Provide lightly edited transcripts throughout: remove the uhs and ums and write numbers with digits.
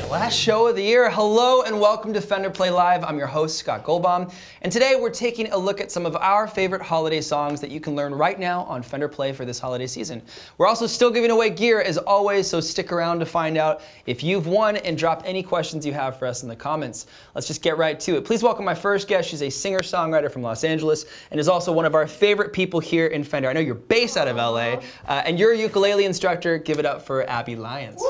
Last show of the year. Hello and welcome to Fender Play Live. I'm your host, Scott Goldbaum. And today we're taking a look at some of our favorite holiday songs that you can learn right now on Fender Play for this holiday season. We're also still giving away gear as always, so stick around to find out if you've won and drop any questions you have for us in the comments. Let's just get right to it. Please welcome my first guest. She's a singer-songwriter from Los Angeles and is also one of our favorite people here in Fender. I know you're based out of LA and you're a ukulele instructor. Give it up for Abby Lyons.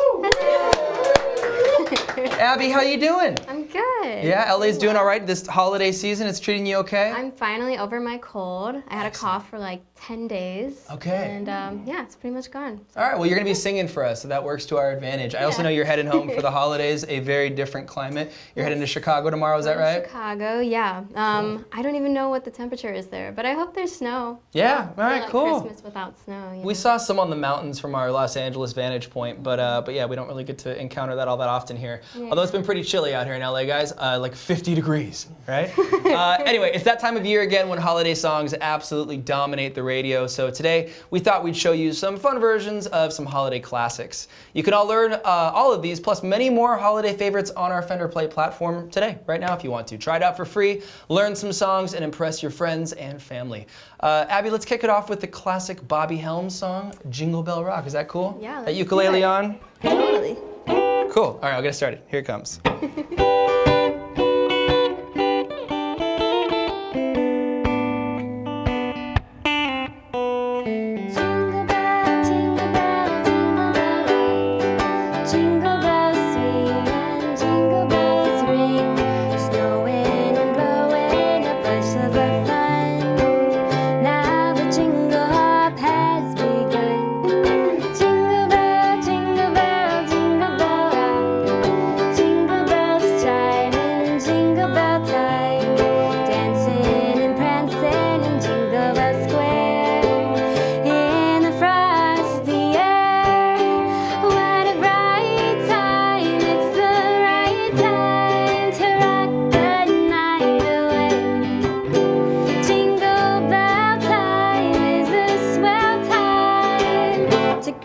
Abby, how you doing? I'm good. Yeah, LA's doing all right this holiday season. It's treating you okay? I'm finally over my cold. I had a cough for like 10 days. Okay. And yeah, it's pretty much gone. All right, well, you're going to be singing for us, so that works to our advantage. I also know you're heading home for the holidays, a very different climate. You're heading to Chicago tomorrow, is that right? Chicago, yeah. Cool. I don't even know what the temperature is there, but I hope there's snow. Yeah, all right, like cool. Christmas without snow. We saw some on the mountains from our Los Angeles vantage point, but yeah, we don't really get to encounter that all that often here. Yeah. Although it's been pretty chilly out here in LA, guys, like 50 degrees, right? Anyway, it's that time of year again when holiday songs absolutely dominate the radio. So today we thought we'd show you some fun versions of some holiday classics. You can all learn all of these plus many more holiday favorites on our Fender Play platform today, right now if you want to. Try it out for free, learn some songs, and impress your friends and family. Abby, let's kick it off with the classic Bobby Helms song, Jingle Bell Rock. Is that cool? Yeah. That ukulele on? Totally. Cool. All right, I'll get it started. Here it comes.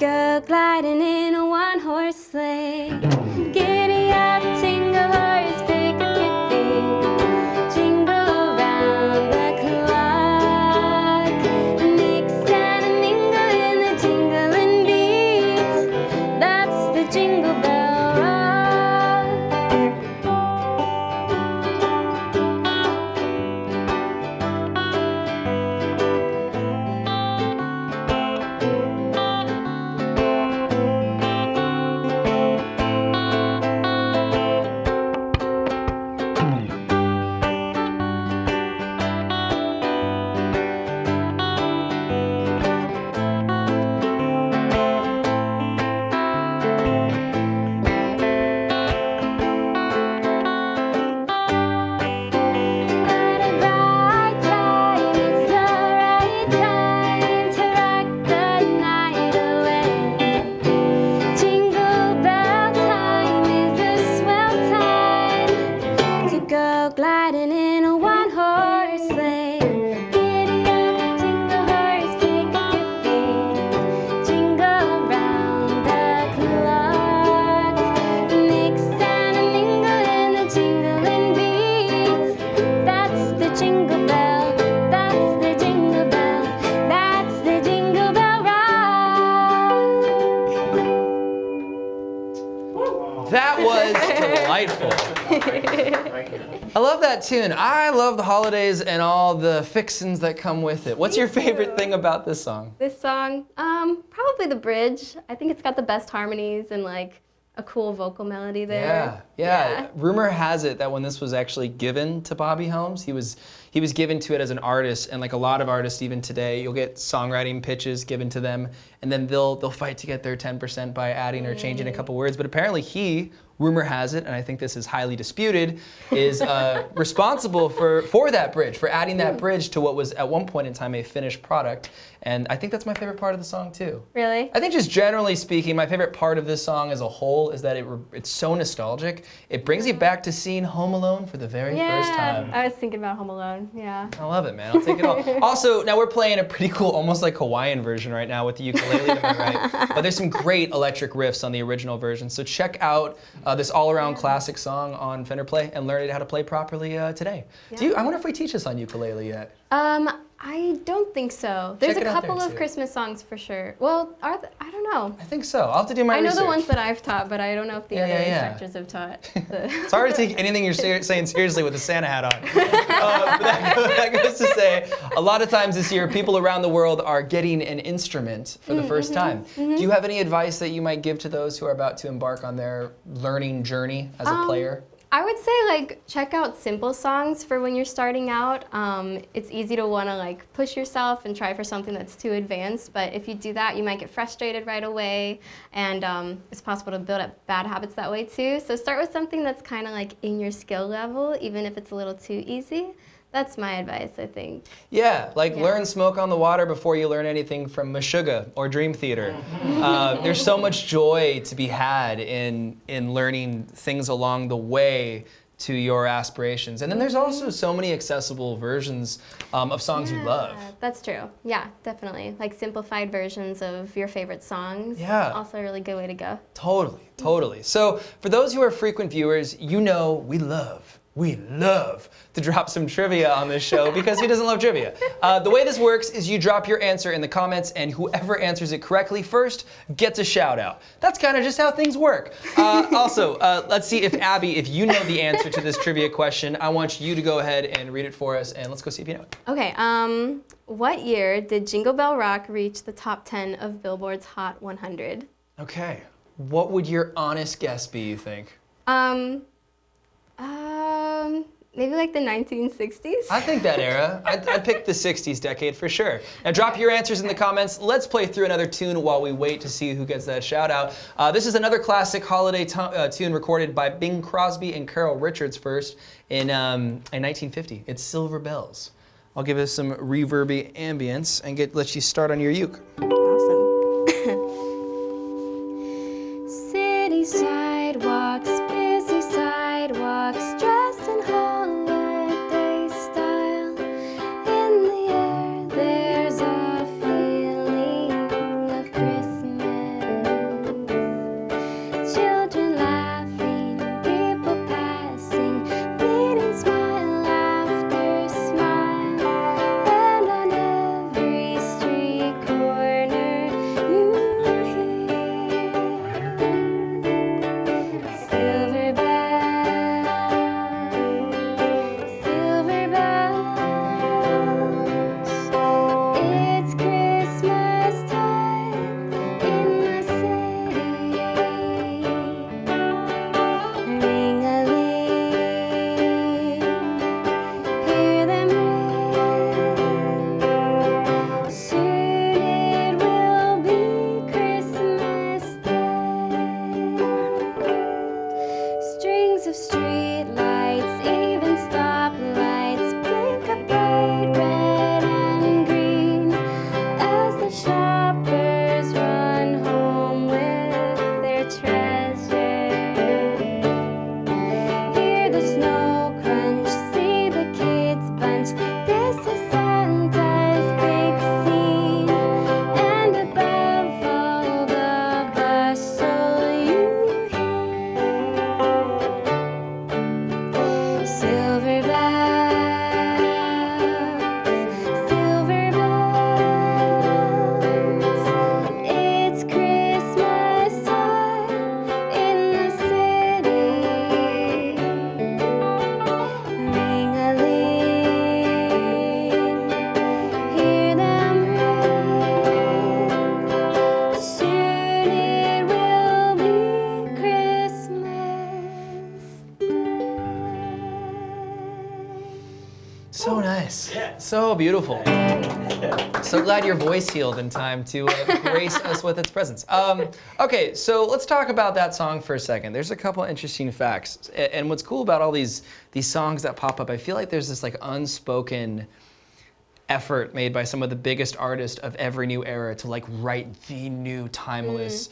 Go gliding in a one-horse sleigh. Giddy up, jingle horse, pick a kippy. Jingle around the clock. Mix and a mingle in the jingling beats. That's the Jingle Bell Rock. Gliding in a one-horse sleigh. Giddy up, jingle horse, pick a kippy. Jingle around the clock. Mix and a mingle in the jingling beats. That's the Jingle Bell. That's the Jingle Bell. That's the Jingle Bell Rock. That was delightful. I love that tune. I love the holidays and all the fixins that come with it. What's your favorite thing about this song? This song, probably the bridge. I think it's got the best harmonies and like a cool vocal melody there. Yeah. Rumor has it that when this was actually given to Bobby Helms, he was given to it as an artist, and like a lot of artists even today, you'll get songwriting pitches given to them, and then they'll fight to get their 10% by adding or changing a couple words. But apparently rumor has it, and I think this is highly disputed, is responsible for that bridge, for adding that bridge to what was at one point in time a finished product. And I think that's my favorite part of the song too. Really? I think just generally speaking, my favorite part of this song as a whole is that it's so nostalgic. It brings you back to seeing Home Alone for the very first time. I was thinking about Home Alone, yeah. I love it, man. I'll take it all. Also, now we're playing a pretty cool, almost like Hawaiian version right now with the ukulele to my right. But there's some great electric riffs on the original version. So check out this all-around classic song on Fender Play and learn how to play properly today. I wonder if we teach this on ukulele yet. I don't think so. There's Check a it out there, couple of too. Christmas songs for sure. Well, I don't know. I think so. I'll have to do my I know research. the ones that I've taught, but I don't know if the other yeah. instructors have taught. It's hard to take anything you're saying seriously with a Santa hat on. But that goes to say, a lot of times this year, people around the world are getting an instrument for the first time. Do you have any advice that you might give to those who are about to embark on their learning journey as a player? I would say like check out simple songs for when you're starting out. It's easy to want to like push yourself and try for something that's too advanced, but if you do that, you might get frustrated right away, and it's possible to build up bad habits that way too. So start with something that's kind of like in your skill level, even if it's a little too easy. That's my advice, I think. Yeah, like learn Smoke on the Water before you learn anything from Meshuggah or Dream Theater. There's so much joy to be had in learning things along the way to your aspirations. And then there's also so many accessible versions of songs you love. That's true. Yeah, definitely. Like simplified versions of your favorite songs. Yeah. Also a really good way to go. Totally. So for those who are frequent viewers, you know we love to drop some trivia on this show because who doesn't love trivia? The way this works is you drop your answer in the comments and whoever answers it correctly first gets a shout out. That's kind of just how things work. Also, let's see if Abby, if you know the answer to this trivia question, I want you to go ahead and read it for us and let's go see if you know it. Okay, what year did Jingle Bell Rock reach the top 10 of Billboard's Hot 100? Okay, what would your honest guess be, you think? Maybe like the 1960s? I think that era. I'd pick the 60s decade for sure. Now drop your answers in the comments. Let's play through another tune while we wait to see who gets that shout out. This is another classic holiday tune recorded by Bing Crosby and Carol Richards first in 1950. It's Silver Bells. I'll give us some reverby ambience and let you start on your uke. Awesome. City sidewalks, busy sidewalks, dressed in holiday style. In the air, there's a feeling of Christmas. Children laughing, people passing, bleeding smile after smile. And on every street corner, you hear silver bells, it's Christmas time in the city. Ring-a-ling, hear them ring. Soon it will be Christmas Day. Strings of street lights, even stoplights, blink a bright red and green as the shoppers run home with their treasures. Hear the snow crunch, see the kids bunch. This is Santa's big scene, and above all the bustle you hear silver bells, it's Christmas time in the city. Ring-a-ling, hear them ring. Soon it will be Christmas Day. So nice. So beautiful. So glad your voice healed in time to grace us with its presence. Okay, so let's talk about that song for a second. There's a couple interesting facts. And what's cool about all these songs that pop up, I feel like there's this like unspoken effort made by some of the biggest artists of every new era to like write the new timeless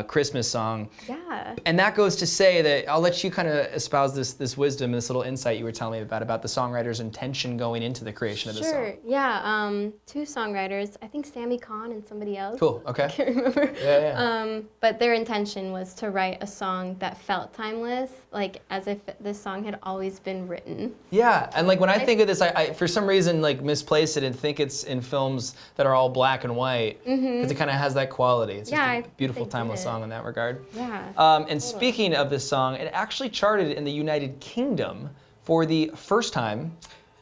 Christmas song. Yeah. And that goes to say that I'll let you kind of espouse this wisdom, this little insight you were telling me about the songwriter's intention going into the creation of this Sure. song. Yeah. Two songwriters. I think Sammy Kahn and somebody else. Cool. Okay. I can't remember. Yeah. But their intention was to write a song that felt timeless, like as if this song had always been written. Yeah, and like when I think of this, I for some reason like misplace it and think it's in films that are all black and white because it kind of has that quality. It's Yeah, I just a beautiful, think timeless it. song in that regard. Yeah. And speaking of this song, it actually charted in the United Kingdom for the first time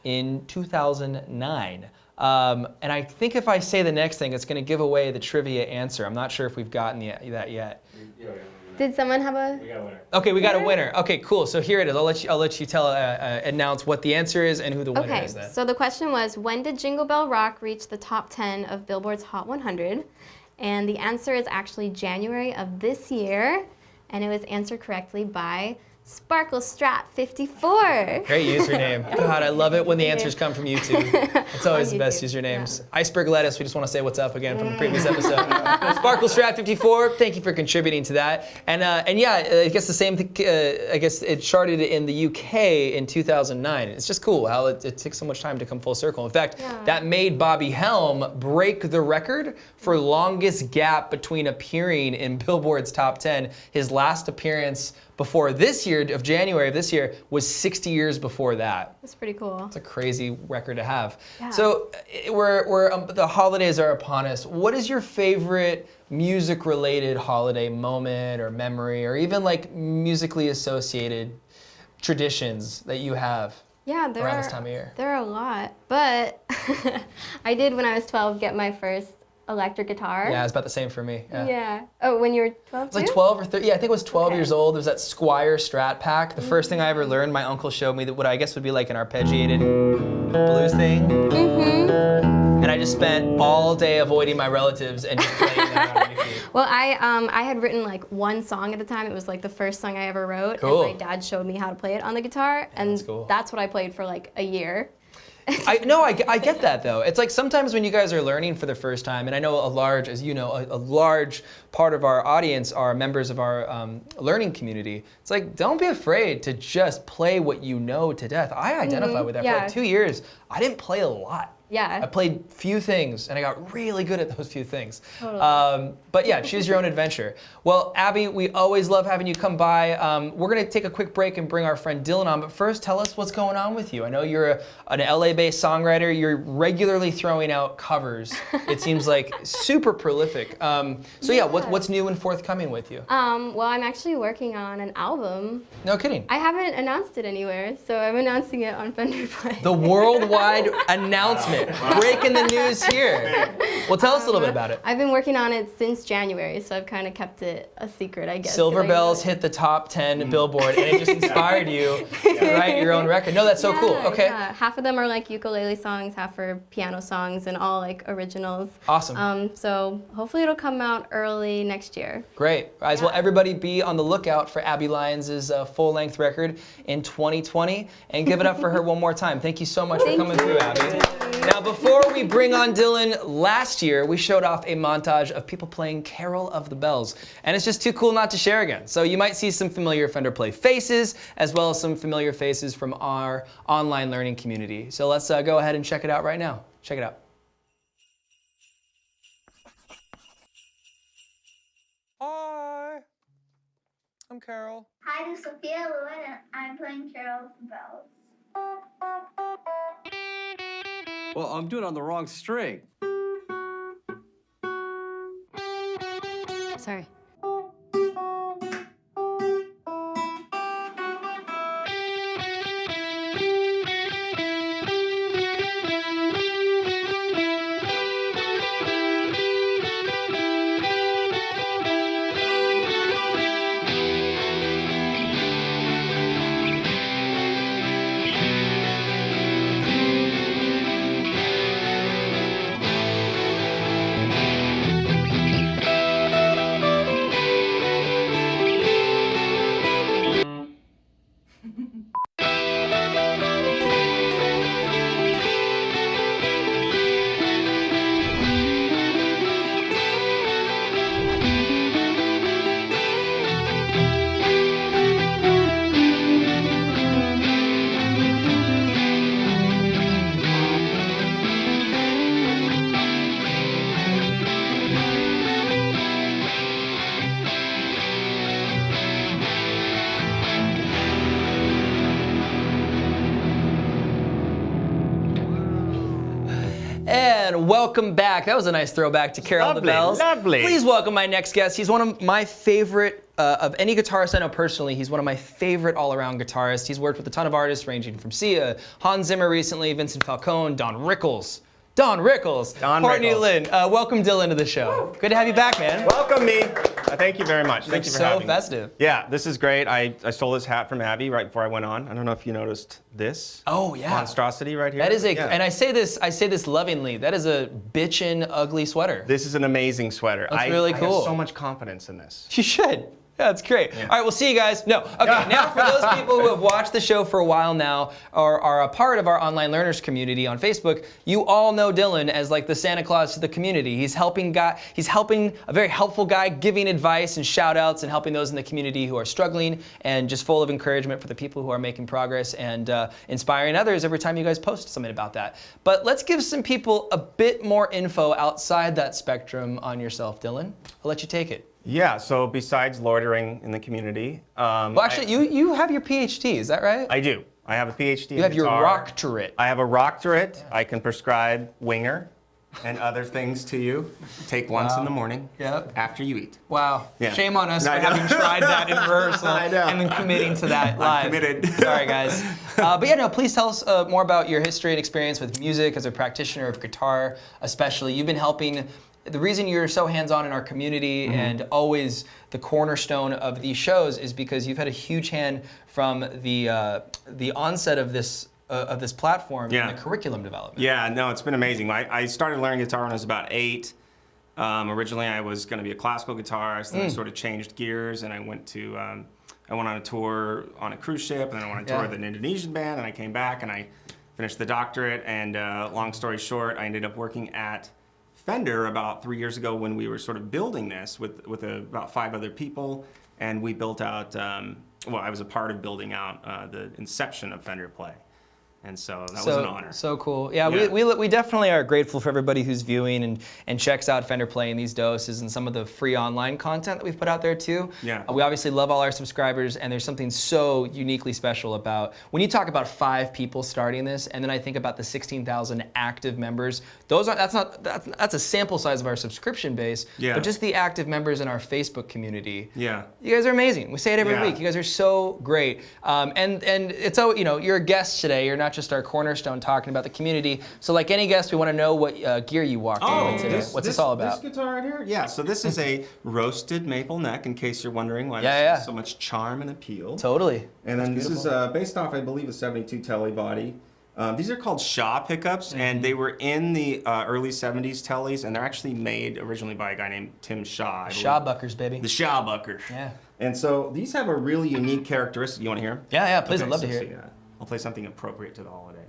in 2009. And I think if I say the next thing, it's going to give away the trivia answer. I'm not sure if we've gotten that yet. Did someone have a? We got a winner. Okay, we got a winner. Okay, cool. So here it is. I'll let you announce what the answer is and who the winner Okay, is then. so the question was, when did Jingle Bell Rock reach the top 10 of Billboard's Hot 100? And the answer is actually January of this year, and it was answered correctly by Sparkle Strat 54. Great username. God, I love it when the answers come from YouTube. It's always the best YouTube, usernames. Iceberg Lettuce, we just want to say what's up again from the previous episode. Sparkle Strat 54, thank you for contributing to that. And yeah, I guess the same thing, I guess it charted in the UK in 2009. It's just cool how it takes so much time to come full circle. In fact, that made Bobby Helm break the record for longest gap between appearing in Billboard's top 10. His last appearance before this year, of January of this year, was 60 years before that. That's pretty cool. It's a crazy record to have. Yeah. So the holidays are upon us. What is your favorite music-related holiday moment or memory, or even like musically associated traditions that you have Yeah, there around are, this time of year? there are a lot, but I did when I was 12 get my first electric guitar. Yeah, it's about the same for me. Yeah. Yeah. Oh, when you were 12 It's like too? 12 or 13. Yeah, I think it was 12 Okay. years old. There was that Squire Strat Pack. The first thing I ever learned, my uncle showed me that what I guess would be like an arpeggiated blues thing. Mm-hmm. And I just spent all day avoiding my relatives and just playing that on repeat. Well, I had written like one song at a time. It was like the first song I ever wrote. Cool. And my dad showed me how to play it on the guitar. And that's cool. that's what I played for like a year. I get that though. It's like sometimes when you guys are learning for the first time, and I know as you know, a large part of our audience are members of our learning community. It's like, don't be afraid to just play what you know to death. I identify with that. For Yeah. like 2 years, I didn't play a lot. Yeah. I played few things, and I got really good at those few things. Totally. But yeah, choose your own adventure. Well, Abby, we always love having you come by. We're gonna take a quick break and bring our friend Dylan on, but first, tell us what's going on with you. I know you're an LA-based songwriter. You're regularly throwing out covers. It seems like super prolific. So yeah, what's new and forthcoming with you? Well, I'm actually working on an album. No kidding. I haven't announced it anywhere, so I'm announcing it on Fender Play. The worldwide announcement. Breaking the news here. Well, tell us a little bit about it. I've been working on it since January, so I've kind of kept it a secret, I guess. Silver 'cause I- Bells hit the top 10 Billboard, and it just inspired you to write your own record. No, that's so cool. Yeah, Okay. yeah. Half of them are like ukulele songs, half are piano songs, and all like originals. Awesome. So hopefully it'll come out early next year. Great. Guys, well, everybody be on the lookout for Abby Lyons' full-length record in 2020, and give it up for her one more time. Thank you so much for coming through, Abby. Now, before we bring on Dylan, last year we showed off a montage of people playing Carol of the Bells, and it's just too cool not to share again. So you might see some familiar Fender Play faces, as well as some familiar faces from our online learning community. So let's go ahead and check it out right now. Check it out. Hi, I'm Carol. Hi, this is Sophia Lewin, and I'm playing Carol of the Bells. Well, I'm doing it on the wrong string. Sorry. welcome back. That was a nice throwback to Carol the Lovely, Bells. lovely. Please welcome my next guest. He's one of my favorite, of any guitarist I know personally, he's one of my favorite all-around guitarists. He's worked with a ton of artists ranging from Sia, Hans Zimmer recently, Vincent Falcone, Don Rickles. Don Rickles. Don Courtney Rickles. Lynn. Welcome Dylan to the show. Good to have you back, man. Welcome me. Thank you very much. You Thank look you for so having festive. me. Yeah, this is great. I stole this hat from Abby right before I went on. I don't know if you noticed this. Oh, yeah. Monstrosity right here. That is Yeah. and I say this lovingly, that is a bitchin' ugly sweater. This is an amazing sweater. That's really I cool. have so much confidence in this. You should. Yeah, that's great. All right, we'll see you guys. No. Okay, now for those people who have watched the show for a while now or are a part of our online learners community on Facebook, you all know Dylan as like the Santa Claus to the community. He's helping a very helpful guy, giving advice and shout outs and helping those in the community who are struggling and just full of encouragement for the people who are making progress and inspiring others every time you guys post something about that. But let's give some people a bit more info outside that spectrum on yourself, Dylan. I'll let you take it. Yeah, so besides loitering in the community, Well, actually, you have your PhD, is that right? I do. I have a PhD. You have your doctorate. I have a doctorate. I can prescribe Winger and other things to you. Take once in the morning. Yep. After you eat. Wow. Yeah. Shame on us for I know. having tried that in rehearsal I know. and then committing to that live. committed. Sorry, guys. But yeah, no, please tell us more about your history and experience with music as a practitioner of guitar, especially. You've been helping. The reason you're so hands-on in our community and always the cornerstone of these shows is because you've had a huge hand from the onset of this platform Yeah. and the curriculum development. Yeah, no, it's been amazing. I started learning guitar when I was about 8. Originally, I was going to be a classical guitarist, then I sort of changed gears, and I went on a tour on a cruise ship, and then I went on a tour Yeah. with an Indonesian band, and I came back, and I finished the doctorate, and long story short, I ended up working at Fender about 3 years ago when we were sort of building this with about 5 other people, and we built out, I was a part of building out the inception of Fender Play. And so that was an honor. So cool. Yeah, Yeah. We definitely are grateful for everybody who's viewing and checks out Fender Play in these doses and some of the free online content that we've put out there too. Yeah. We obviously love all our subscribers, and there's something so uniquely special about when you talk about 5 people starting this, and then I think about the 16,000 active members. That's a sample size of our subscription base. Yeah. But just the active members in our Facebook community. Yeah. You guys are amazing. We say it every Yeah. week. You guys are so great. And it's so, you're a guest today. You're not just our cornerstone talking about the community. So like any guest, we want to know what gear you walked in with today. What's this all about? This guitar right here? Yeah, so this is a roasted maple neck, in case you're wondering why Yeah, there's so much charm and appeal. Totally. And then this is based off, I believe, a 72 Telly body. These are called Shaw pickups, and they were in the early 70s Tellys, and they're actually made originally by a guy named Tim Shaw. I believe. Shawbuckers, baby. The Shawbuckers. Yeah. And so these have a really unique characteristic. You want to hear them? Yeah, please. I'd love to hear it. I'll play something appropriate to the holiday.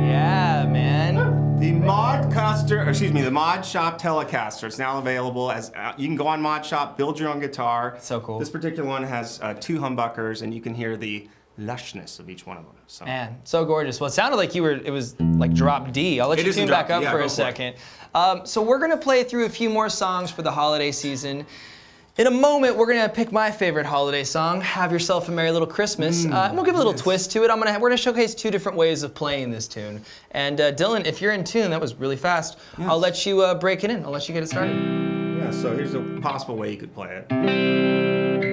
Yeah, man. The Mod Shop Telecaster. It's now available as you can go on Mod Shop, build your own guitar. So cool. This particular one has 2 humbuckers, and you can hear the lushness of each one of them. So. Man, so gorgeous. Well, it sounded like it was like drop D. I'll let It you is a tune drop back D, up yeah, for go a for it. second. So we're going to play through a few more songs for the holiday season. In a moment, we're gonna pick my favorite holiday song, "Have Yourself a Merry Little Christmas," and we'll give a little twist to it. We're gonna showcase 2 different ways of playing this tune. And Dylan, if you're in tune, that was really fast. Yes. I'll let you break it in. I'll let you get it started. Yeah, so here's a possible way you could play it.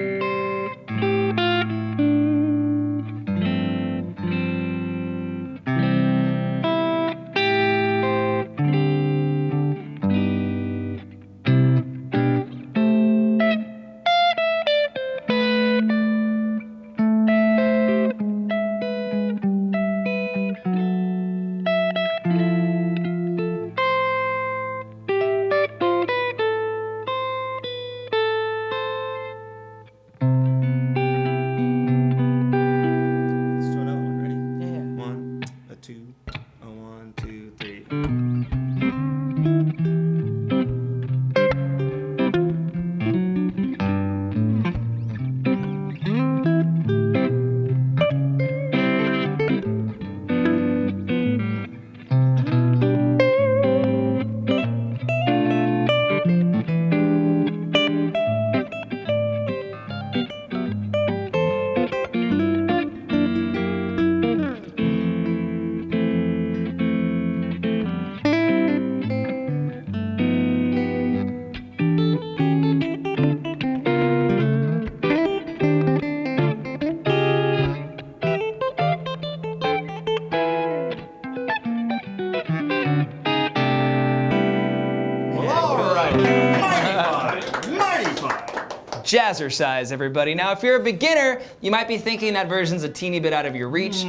Jazzercise, everybody. Now, if you're a beginner, you might be thinking that version's a teeny bit out of your reach.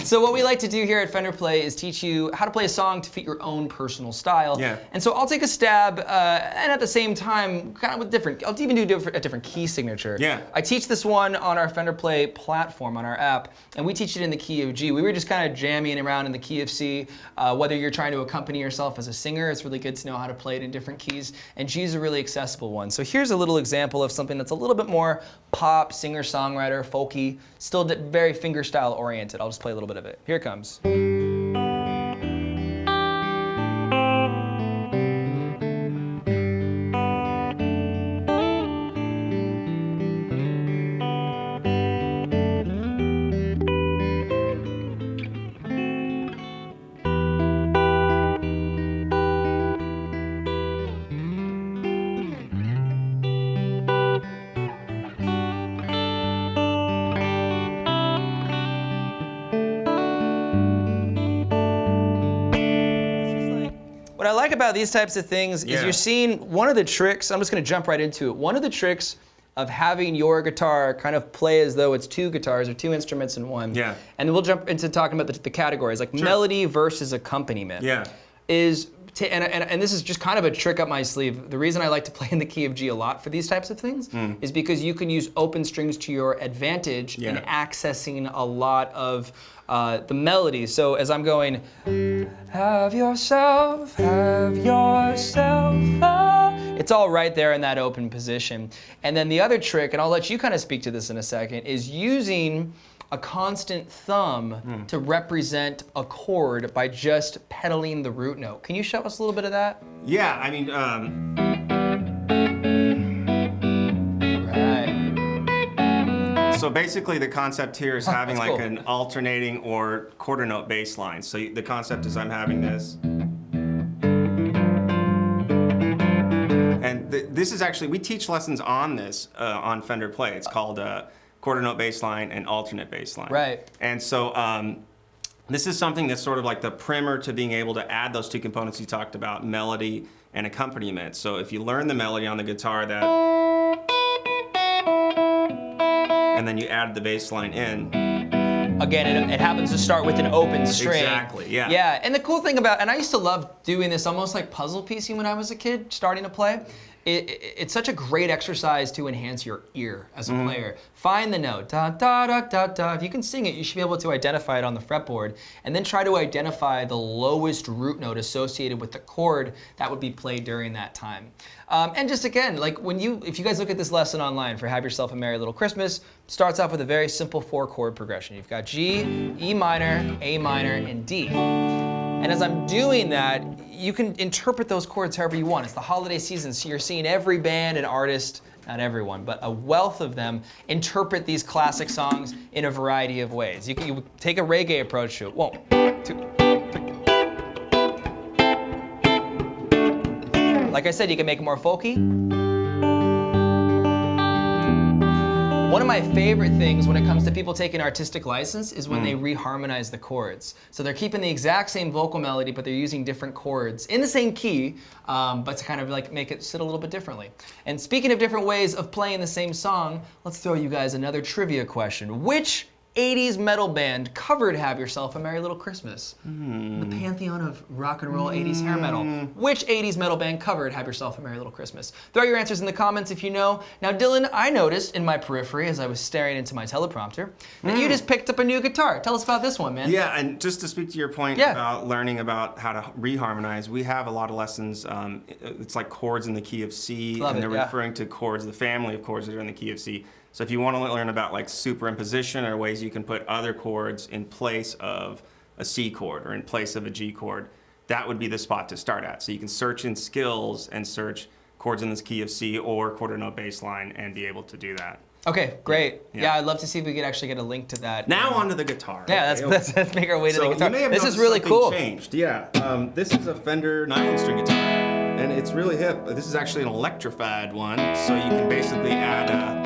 So what we like to do here at Fender Play is teach you how to play a song to fit your own personal style. Yeah. And so I'll take a stab, and at the same time, kind of with different, I'll even do a different key signature. Yeah. I teach this one on our Fender Play platform, on our app, and we teach it in the key of G. We were just kind of jamming around in the key of C. Whether you're trying to accompany yourself as a singer, it's really good to know how to play it in different keys, and G is a really accessible one. So here's a little example of something that's a little bit more pop, singer-songwriter, folky, still very fingerstyle oriented. I'll just play a little bit of it. Here it comes. What I like about these types of things is Yeah. you're seeing one of the tricks, I'm just gonna jump right into it. One of the tricks of having your guitar kind of play as though it's two guitars or two instruments in one. Yeah. And then we'll jump into talking about the categories, like melody versus accompaniment. Yeah. And this is just kind of a trick up my sleeve. The reason I like to play in the key of G a lot for these types of things is because you can use open strings to your advantage in accessing a lot of the melody. So as I'm going, have yourself it's all right there in that open position. And then the other trick, and I'll let you kind of speak to this in a second, is using a constant thumb to represent a chord by just pedaling the root note. Can you show us a little bit of that? Yeah, I mean, Right. so basically the concept here is having that's like cool. an alternating or quarter note bass line. So the concept is I'm having this. And this is actually, we teach lessons on this on Fender Play. It's called quarter note bass line and alternate bass line. Right. And so this is something that's sort of like the primer to being able to add those two components you talked about, melody and accompaniment. So if you learn the melody on the guitar, that, and then you add the bass line in. Again, it happens to start with an open string. Exactly, yeah. Yeah, and the cool thing about, and I used to love doing this almost like puzzle piecing when I was a kid, starting to play. It's such a great exercise to enhance your ear as a player. Find the note, da da da da da. If you can sing it, you should be able to identify it on the fretboard, and then try to identify the lowest root note associated with the chord that would be played during that time. And just again, like if you guys look at this lesson online for Have Yourself a Merry Little Christmas, starts off with a very simple 4-chord progression. You've got G, E minor, A minor, and D. And as I'm doing that, you can interpret those chords however you want. It's the holiday season, so you're seeing every band and artist, not everyone, but a wealth of them interpret these classic songs in a variety of ways. You can take a reggae approach to it. 1, 2, 3. Like I said, you can make it more folky. One of my favorite things when it comes to people taking artistic license is when they reharmonize the chords. So they're keeping the exact same vocal melody, but they're using different chords in the same key, but to kind of like make it sit a little bit differently. And speaking of different ways of playing the same song, let's throw you guys another trivia question. Which 80s metal band covered Have Yourself a Merry Little Christmas? The pantheon of rock and roll 80s hair metal. Which 80s metal band covered Have Yourself a Merry Little Christmas? Throw your answers in the comments if you know. Now, Dylan, I noticed in my periphery as I was staring into my teleprompter that you just picked up a new guitar. Tell us about this one, man. Yeah, and just to speak to your point about learning about how to reharmonize, we have a lot of lessons. It's like chords in the key of C, Love and they're it, yeah. referring to chords, the family of chords that are in the key of C. So if you want to learn about like superimposition or ways you can put other chords in place of a C chord or in place of a G chord, that would be the spot to start at. So you can search in skills and search chords in this key of C or quarter note bass line and be able to do that. Okay, great. Yeah. Yeah, I'd love to see if we could actually get a link to that. Now onto the guitar. Yeah, let's make our way to the guitar. You may have This is noticed really something cool. Changed. Yeah, this is a Fender nylon string guitar, and it's really hip. This is actually an electrified one, so you can basically add your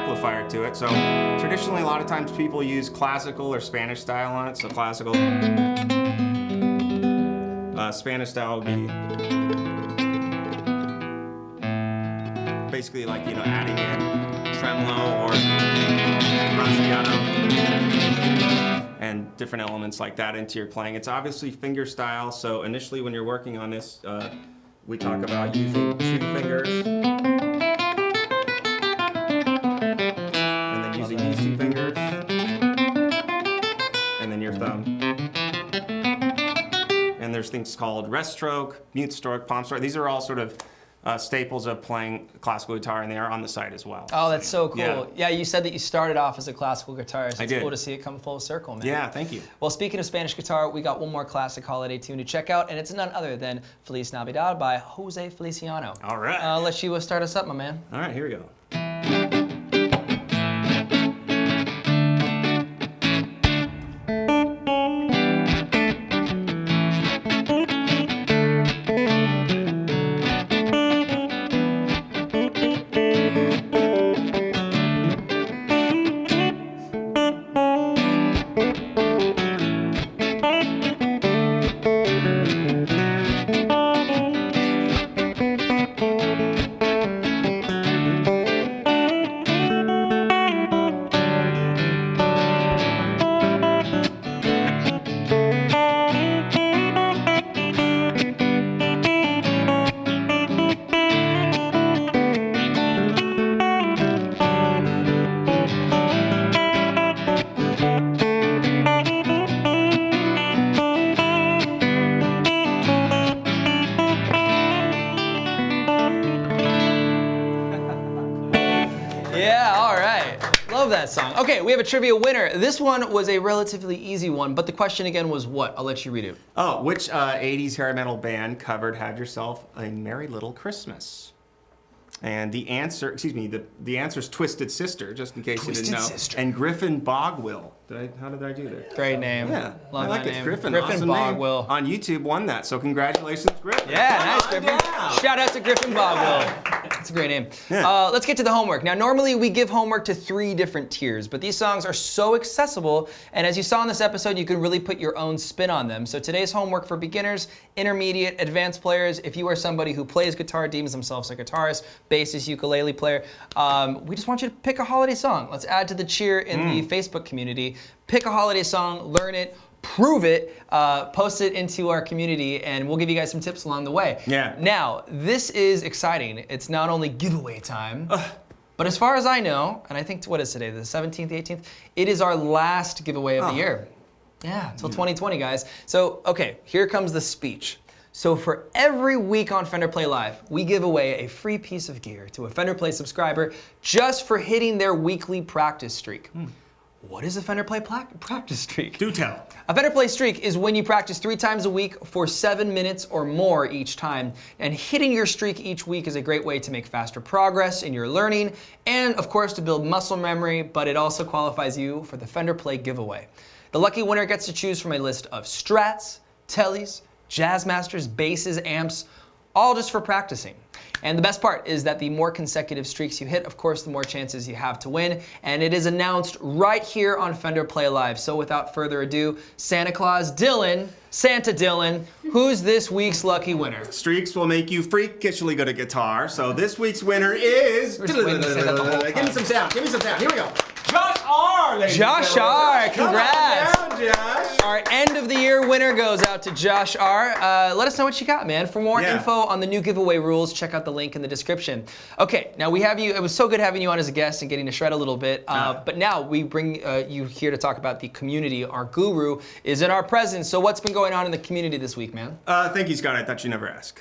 amplifier to it. So traditionally, a lot of times people use classical or Spanish style on it. So classical, Spanish style would be basically like, adding in tremolo or raschiato and different elements like that into your playing. It's obviously finger style, so initially when you're working on this, we talk about using 2 fingers and then using these 2 fingers and then your thumb. And there's things called rest stroke, mute stroke, palm stroke. These are all sort of staples of playing classical guitar, and they are on the site as well. Oh, that's so cool. Yeah. Yeah, you said that you started off as a classical guitarist. I It's did. cool to see it come full circle, man. Yeah, thank you. Well, speaking of Spanish guitar, we got one more classic holiday tune to check out, and it's none other than Feliz Navidad by Jose Feliciano. All right. I'll let you start us up, my man. All right, here we go. Yeah, all right. Love that song. Okay, we have a trivia winner. This one was a relatively easy one, but the question again was what? I'll let you read it. Oh, which 80s hair metal band covered Have Yourself a Merry Little Christmas? And the answer, the answer's Twisted Sister, just in case you didn't know. Twisted Sister. And Griffin Bogwill. How did I do there? Great name. Yeah, Love I like that it. name. Griffin, Griffin awesome Bogwill. name. On YouTube won that, so congratulations, Griffin. Yeah, Come nice, on Griffin. down. Shout out to Griffin Bogwill. That's a great name. Yeah. Let's get to the homework. Now, normally we give homework to 3 different tiers, but these songs are so accessible, and as you saw in this episode, you can really put your own spin on them. So today's homework for beginners, intermediate, advanced players, if you are somebody who plays guitar, deems themselves a guitarist, bassist, ukulele player, we just want you to pick a holiday song. Let's add to the cheer in the Facebook community. Pick a holiday song, learn it, prove it, post it into our community, and we'll give you guys some tips along the way. Yeah. Now, this is exciting. It's not only giveaway time, but as far as I know, and I think, what is today, the 17th, 18th? It is our last giveaway of the year. Yeah, until 2020, guys. So, okay, here comes the speech. So for every week on Fender Play Live, we give away a free piece of gear to a Fender Play subscriber just for hitting their weekly practice streak. What is a Fender Play practice streak? Do tell. A Fender Play streak is when you practice 3 times a week for 7 minutes or more each time. And hitting your streak each week is a great way to make faster progress in your learning and, of course, to build muscle memory, but it also qualifies you for the Fender Play giveaway. The lucky winner gets to choose from a list of Strats, Tellys, Jazzmasters, basses, amps, all just for practicing. And the best part is that the more consecutive streaks you hit, of course, the more chances you have to win. And it is announced right here on Fender Play Live. So without further ado, Santa Claus Dylan, Santa Dylan, who's this week's lucky winner? Streaks will make you freakishly good at guitar, so this week's winner is... We're just waiting to say that the whole Give me time. some sound, give me some sound. Here we go. Josh R. ladies and Josh gentlemen. R. Come on Congrats. down, Josh. Our end of the year winner goes out to Josh R. Let us know what you got, man. For more Yeah. info on the new giveaway rules, check out the link in the description. Okay, now we have you. It was so good having you on as a guest and getting to shred a little bit. But now we bring you here to talk about the community. Our guru is in our presence. So what's been going on in the community this week, man? Thank you, Scott. I thought you'd never ask.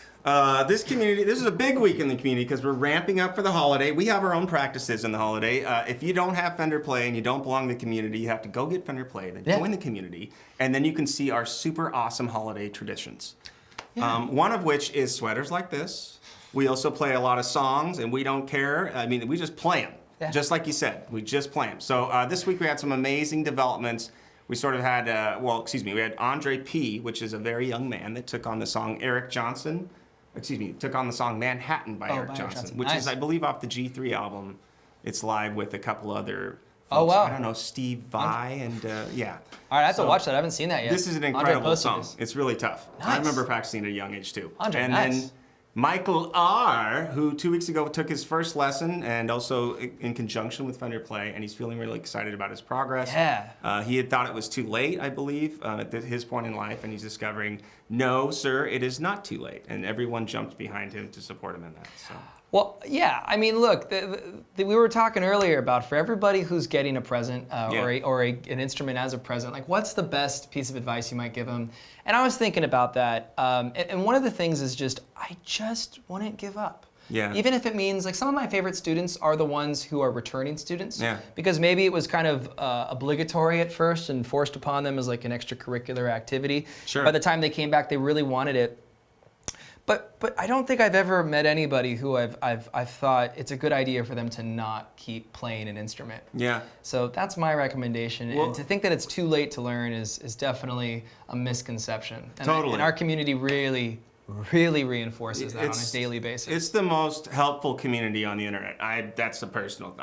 This is a big week in the community because we're ramping up for the holiday. We have our own practices in the holiday. If you don't have Fender Play and you don't belong to the community, you have to go get Fender Play, then join the community, and then you can see our super awesome holiday traditions. One of which is sweaters like this. We also play a lot of songs, and we don't care. I mean, we just play them. Yeah. Just like you said, we just play them. So this week we had some amazing developments. We sort of had, we had Andre P., which is a very young man that took on the song took on the song Manhattan by Eric Johnson, which Nice. is, I believe, off the G3 album. It's live with a couple other folks. Oh, wow. I don't know, Steve Vai and, yeah. All right, I have to So, watch that. I haven't seen that yet. This is an Andre incredible posted song. this. It's really tough. I Nice. remember practicing at a young age, too. Andre, and nice. then Michael R., who 2 weeks ago took his first lesson and also in conjunction with Fender Play, and he's feeling really excited about his progress. Yeah. He had thought it was too late, I believe, at his point in life, and he's discovering, no, sir, it is not too late. And everyone jumped behind him to support him in that. So. Well, yeah. I mean, look, we were talking earlier about for everybody who's getting a present or an instrument as a present, like what's the best piece of advice you might give them? And I was thinking about that. And one of the things is just, I just wouldn't give up. Yeah. Even if it means, like, some of my favorite students are the ones who are returning students. Yeah. Because maybe it was kind of obligatory at first and forced upon them as like an extracurricular activity. Sure. By the time they came back, they really wanted it. But I don't think I've ever met anybody who I've thought it's a good idea for them to not keep playing an instrument. Yeah. So that's my recommendation. Well- and to think that it's too late to learn is definitely a misconception. And Totally. And our community really reinforces that on a daily basis. It's the most helpful community on the internet. That's a personal.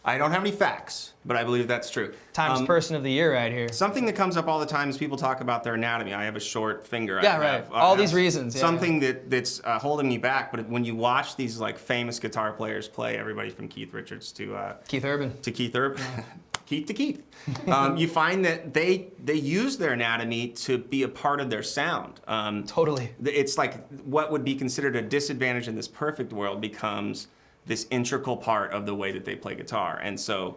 I don't have any facts, but I believe that's true. Times Person of the Year right here. Something that comes up all the time is people talk about their anatomy. I have a short finger. Yeah, I right. have, All I these have reasons, yeah, Something that's holding me back. But when you watch these like famous guitar players play, everybody from Keith Richards to Keith Urban. Keith Urban, Keith to Keith, you find that they use their anatomy to be a part of their sound. Totally. It's like what would be considered a disadvantage in this perfect world becomes this integral part of the way that they play guitar. And so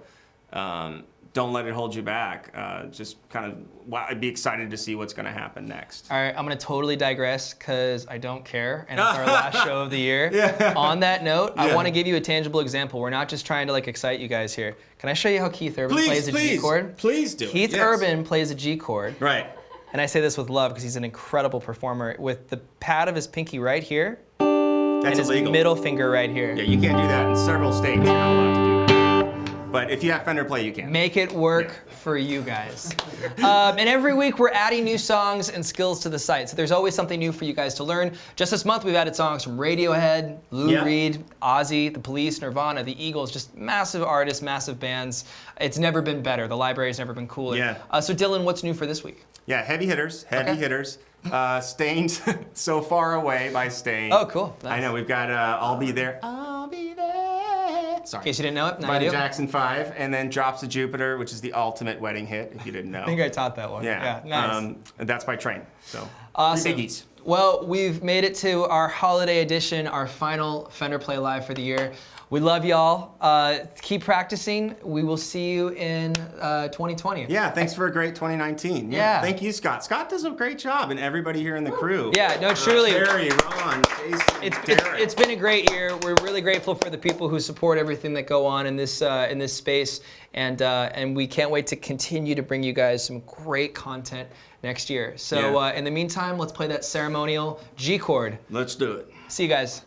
don't let it hold you back. Just kind of, I'd be excited to see what's going to happen next. All right, I'm going to totally digress because I don't care, and it's our last show of the year. Yeah. On that note, I Yeah. want to give you a tangible example. We're not just trying to like excite you guys here. Can I show you how Keith Urban plays a G chord? Please do. Keith Yes. Urban plays a G chord, Right. and I say this with love because he's an incredible performer. With the pad of his pinky right here That's and his illegal. middle finger right here. Yeah, you can't do that in several states. You're not allowed to do that. But if you have Fender Play, you can. Make it work for you guys. And every week we're adding new songs and skills to the site. So there's always something new for you guys to learn. Just this month we've added songs from Radiohead, Lou Yeah. Reed, Ozzy, The Police, Nirvana, The Eagles, just massive artists, massive bands. It's never been better. The library's never been cooler. Yeah. So Dylan, what's new for this week? Yeah, heavy hitters. Okay. Hitters. Stained So Far Away by Stain. Oh, cool. Nice. I know, we've got I'll Be There. I'll Be There. Sorry. In case you didn't know it, now By you the do. Jackson 5, and then Drops of Jupiter, which is the ultimate wedding hit, if you didn't know. I think I taught that one. Yeah. Nice. And that's by Train. So, Awesome. three biggies. Well, we've made it to our holiday edition, our final Fender Play Live for the year. We love y'all. Keep practicing. We will see you in 2020. Yeah, thanks for a great 2019. Yeah. Thank you, Scott. Scott does a great job, and everybody here in the crew. Yeah, no, truly. Terry, Ron, Jason, Derek. It's been a great year. We're really grateful for the people who support everything that go on in this space, and we can't wait to continue to bring you guys some great content next year. So Yeah. in the meantime, let's play that ceremonial G chord. Let's do it. See you guys.